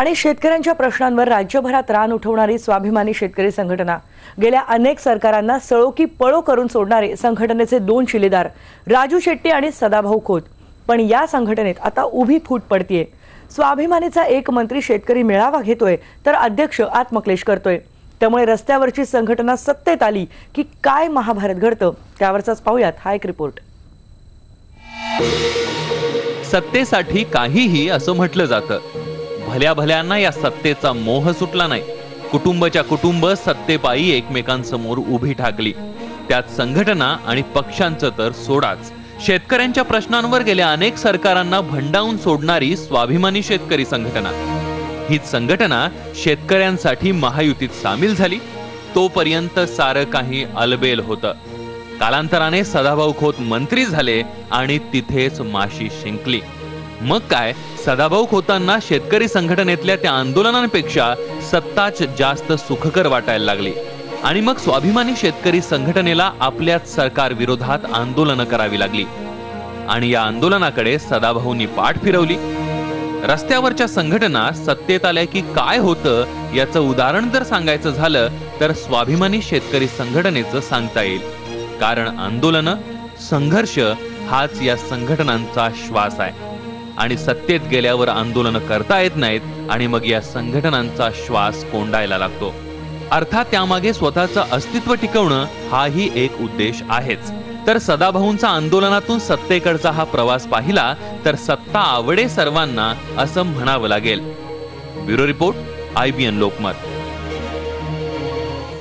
आणि शेतकऱ्यांच्या प्रश्नांवर राज्यभरात रान उठवणारी स्वाभिमानी शेतकरी संघटना गेल्या अनेक सरकारांना सळो की पळो करून सोडणारे संघटनेचे दोन शिलेदार राजू शेट्टी आणि सदाभाऊ खोत. पण या संघटनेत आता उभी फूट पडतीये. स्वाभिमानीचा एक मंत्री शेतकरी मेळावा घेतोय तर अध्यक्ष आत्मक्लेश करतोय. त्यामुळे रस्त्यावरची संघटना सत्तेत आली की काय महाभारत घडतं त्यावरचाच पाहूयात हा एक रिपोर्ट. सत्तेसाठी काहीही असं म्हटलं जातं. भल्या भल्यांना या सत्तेचा मोह सुटला नाही. कुटुंबाच्या कुटुंब सत्तेपायी एकमेकांसमोर उभी ठाकली. त्यात संघटना आणि पक्षांचं तर सोडाच. शेतकऱ्यांच्या प्रश्नांवर गेल्या अनेक सरकारांना भंडावून सोडणारी स्वाभिमानी शेतकरी संघटना. हीच संघटना शेतकऱ्यांसाठी महायुतीत सामील झाली. तोपर्यंत सारं काही अलबेल होतं. कालांतराने सदाभाऊ खोत मंत्री झाले आणि तिथेच माशी शिंकली. मग काय, सदाभाऊ खोतांना शेतकरी संघटनेतल्या त्या आंदोलनांपेक्षा सत्ताच जास्त सुखकर वाटायला लागली. आणि मग स्वाभिमानी शेतकरी संघटनेला आपल्याच सरकार विरोधात आंदोलनं करावी लागली. आणि या आंदोलनाकडे सदाभाऊंनी पाठ फिरवली. रस्त्यावरच्या संघटना सत्तेत आल्या की काय होतं याचं उदाहरण जर सांगायचं झालं तर स्वाभिमानी शेतकरी संघटनेचं सांगता येईल. कारण आंदोलन, संघर्ष हाच या संघटनांचा श्वास आहे. आणि सत्तेत गेल्यावर आंदोलन करता येत नाहीत आणि मग या संघटनांचा श्वास कोंडायला लागतो. अर्थात त्यामागे स्वतःचं अस्तित्व टिकवणं हाही एक उद्देश आहेच. तर सदाभाऊंचा आंदोलनातून सत्तेकडचा हा प्रवास पाहिला तर सत्ता आवडे सर्वांना असं म्हणावं लागेल. Bureau report, IBN Lokmat.